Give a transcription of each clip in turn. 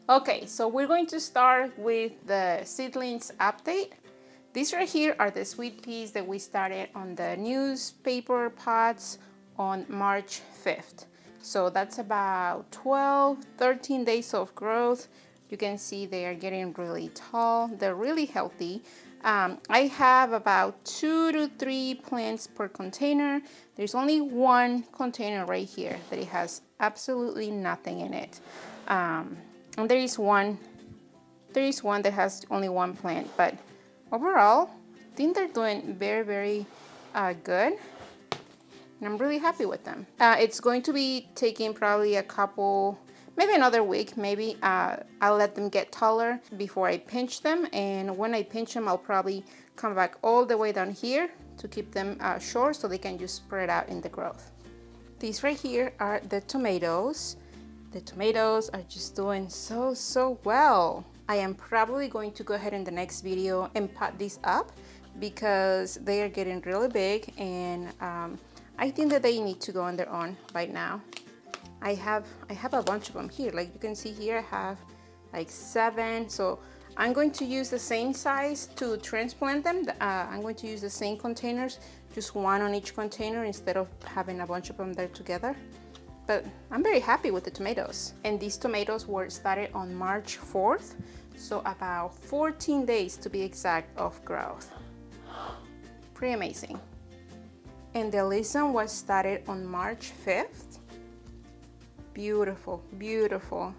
Okay, so we're going to start with the seedlings update. These right here are the sweet peas that we started on the newspaper pots on March 5th. So that's about 12, 13 days of growth. You can see they are getting really tall. They're really healthy. I have about 2 to 3 plants per container. There's only one container right here that it has absolutely nothing in it. And there is one that has only one plant, but overall, I think they're doing very, very good. And I'm really happy with them. It's going to be taking probably a couple, maybe another week, maybe. I'll let them get taller before I pinch them. And when I pinch them, I'll probably come back all the way down here to keep them short so they can just spread out in the growth. These right here are the tomatoes. The tomatoes are just doing so well. I am probably going to go ahead in the next video and pot these up because they are getting really big, and I think that they need to go on their own right now. I have a bunch of them here. Like you can see here, I have like 7. So I'm going to use the same size to transplant them. I'm going to use the same containers, just one on each container instead of having a bunch of them there together. But I'm very happy with the tomatoes. And these tomatoes were started on March 4th, so about 14 days to be exact of growth. Pretty amazing. And the alyssum was started on March 5th. Beautiful, beautiful.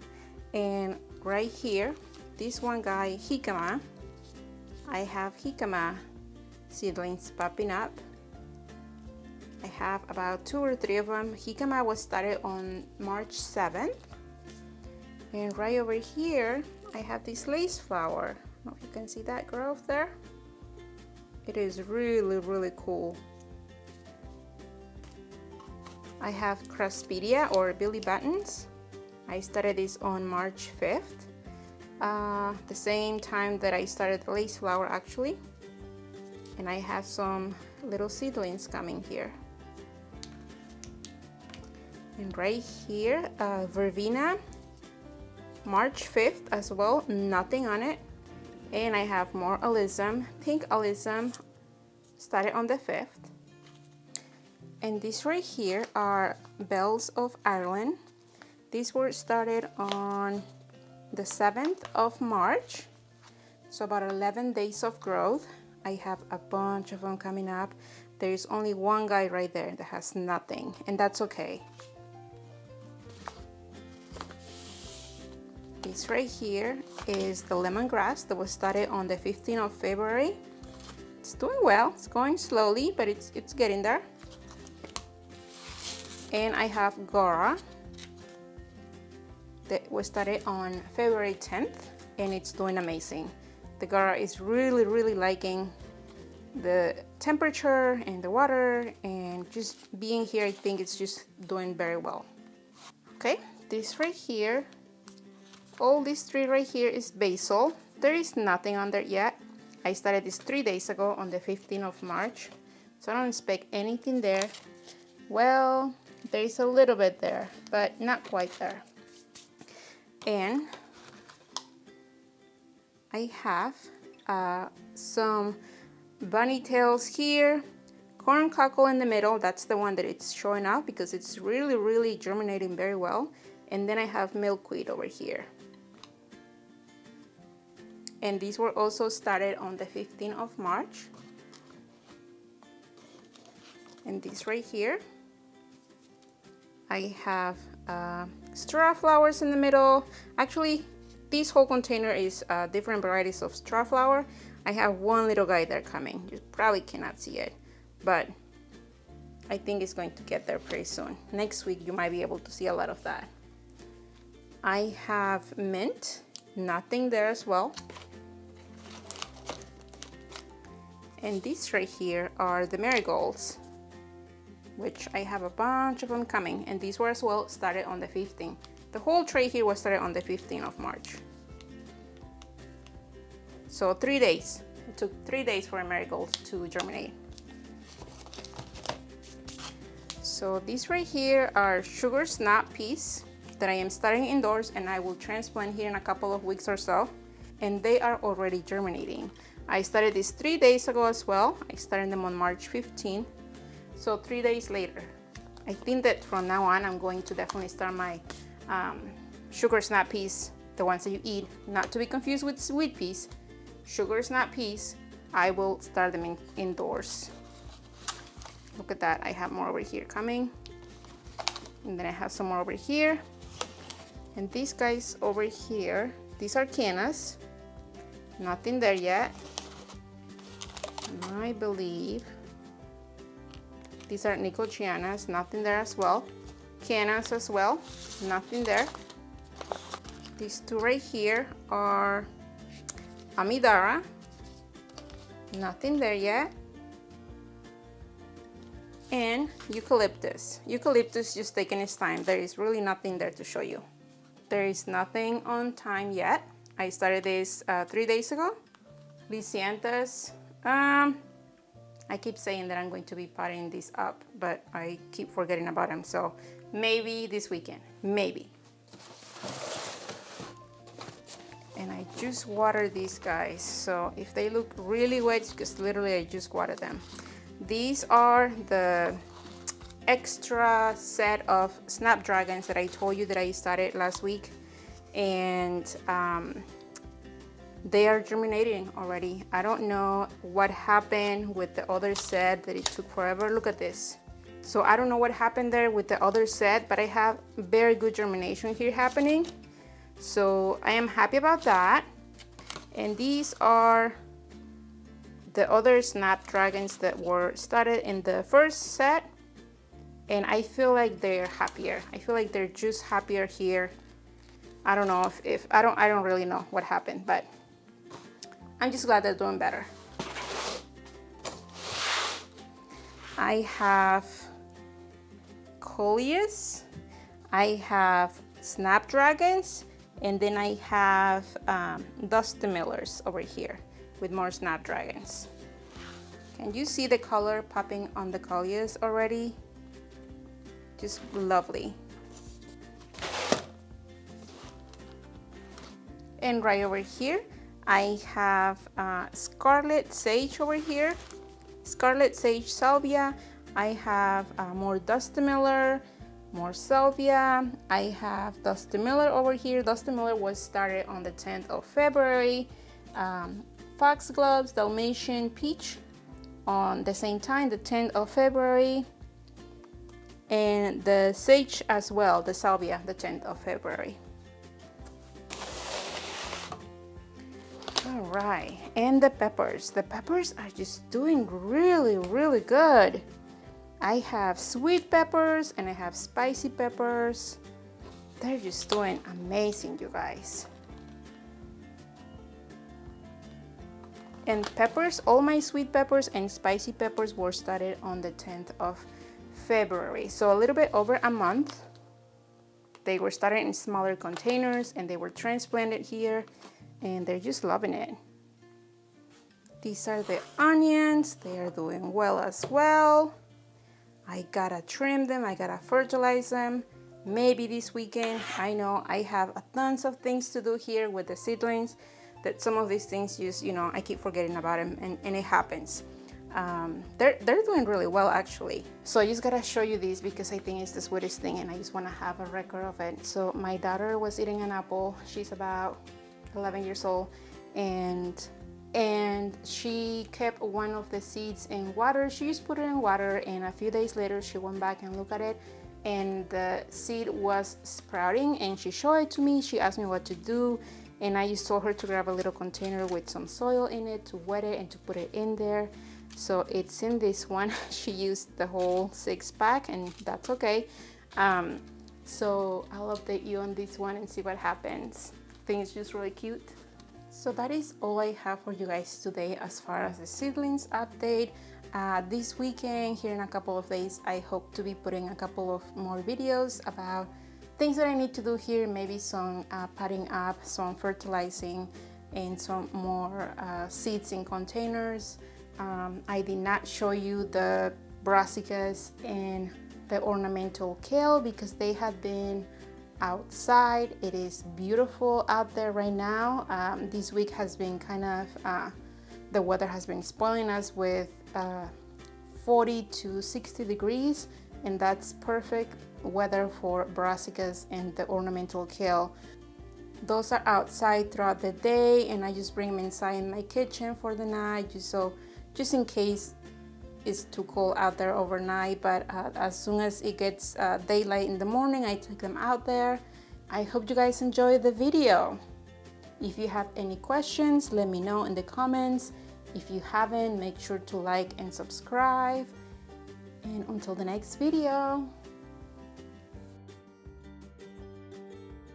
And right here, this one guy, jicama, I have jicama seedlings popping up. I have about 2 or 3 of them. Jicama was started on March 7th. And right over here, I have this lace flower. I don't know if you can see that growth there. It is really, really cool. I have craspedia or billy buttons. I started this on March 5th. The same time that I started the lace flower actually. And I have some little seedlings coming here. And right here, verbena, March 5th as well, nothing on it. And I have more alyssum, pink alyssum, started on the 5th. And these right here are bells of Ireland. These were started on the 7th of March. So about 11 days of growth. I have a bunch of them coming up. There is only one guy right there that has nothing, and that's okay. This right here is the lemongrass that was started on the 15th of February. It's doing well. It's going slowly, but it's getting there. And I have Gora that was started on February 10th, and it's doing amazing. The Gora is really, really liking the temperature and the water, and just being here, I think it's just doing very well. Okay, this right here, all this tree right here is basil. There is nothing on there yet. I started this 3 days ago on the 15th of March, so I don't expect anything there. Well, there's a little bit there, but not quite there. And I have some bunny tails here, corn cockle in the middle. That's the one that it's showing up because it's really, really germinating very well. And then I have milkweed over here. And these were also started on the 15th of March. And this right here, I have straw flowers in the middle. Actually, this whole container is different varieties of straw flower. I have one little guy there coming. You probably cannot see it, but I think it's going to get there pretty soon. Next week, you might be able to see a lot of that. I have mint, nothing there as well. And these right here are the marigolds, which I have a bunch of them coming. And these were as well started on the 15th. The whole tray here was started on the 15th of March. So 3 days. It took 3 days for a marigold to germinate. So these right here are sugar snap peas. that I am starting indoors, and I will transplant here in a couple of weeks or so, and they are already germinating. I started this 3 days ago as well. I started them on March 15, so 3 days later. I think that from now on I'm going to definitely start my sugar snap peas, the ones that you eat, not to be confused with sweet peas. Sugar snap peas, I will start them indoors. Look at that, I have more over here coming. And then I have some more over here. And these guys over here, these are cannas. Nothing there yet. I believe these are nicotianas, nothing there as well. Cannas as well, nothing there. These two right here are amidara, nothing there yet. And eucalyptus. Eucalyptus just taking its time. There is really nothing there to show you. There is nothing on time yet. I started this 3 days ago. Lisianthus. I keep saying that I'm going to be potting these up, but I keep forgetting about them. So maybe this weekend, maybe. And I just water these guys. So if they look really wet, because literally I just watered them. These are the extra set of Snapdragons that I told you that I started last week, and they are germinating already. I don't know what happened with the other set, that it took forever. Look at this. So I don't know what happened there with the other set, but I have very good germination here happening. So I am happy about that. And these are the other Snapdragons that were started in the first set, and I feel like they're happier. I feel like they're just happier here. I don't know if I don't really know what happened, but I'm just glad they're doing better. I have coleus, I have Snapdragons, and then I have dusty millers over here with more Snapdragons. Can you see the color popping on the coleus already? Just lovely. And right over here, I have scarlet sage over here, scarlet sage salvia. I have more dusty miller, more salvia. I have dusty miller over here. Dusty miller was started on the 10th of February. Foxgloves, Dalmatian peach on the same time, the 10th of February. And the sage as well, the salvia, the 10th of February. All right, and the peppers. The peppers are just doing really, really good. I have sweet peppers and I have spicy peppers. They're just doing amazing, you guys. And peppers, all my sweet peppers and spicy peppers were started on the 10th of February. So a little bit over a month. They were started in smaller containers and they were transplanted here, and they're just loving it. These are the onions. They are doing well as well. I gotta trim them, I gotta fertilize them. Maybe this weekend. I know I have tons of things to do here with the seedlings, that some of these things just, you know, I keep forgetting about them, and it happens. They're doing really well actually. So I just gotta show you this because I think it's the sweetest thing and I just wanna have a record of it. So my daughter was eating an apple. She's about 11 years old, and she kept one of the seeds in water. She just put it in water, and a few days later she went back and looked at it, and the seed was sprouting, and she showed it to me. She asked me what to do, and I just told her to grab a little container with some soil in it, to wet it and to put it in there. So it's in this one. She used the whole 6-pack, and that's okay. So I'll update you on this one and see what happens. I think it's just really cute. So that is all I have for you guys today as far as the seedlings update. This weekend, here in a couple of days, I hope to be putting a couple of more videos about things that I need to do here, maybe some potting up, some fertilizing, and some more seeds in containers. I did not show you the brassicas and the ornamental kale because they had been outside. It is beautiful out there right now. This week has been kind of, the weather has been spoiling us with 40 to 60 degrees, and that's perfect weather for brassicas and the ornamental kale. Those are outside throughout the day, and I just bring them inside in my kitchen for the night, just in case it's too cold out there overnight. But as soon as it gets daylight in the morning, I take them out there. I hope you guys enjoyed the video. If you have any questions, let me know in the comments. If you haven't, make sure to like and subscribe. And until the next video.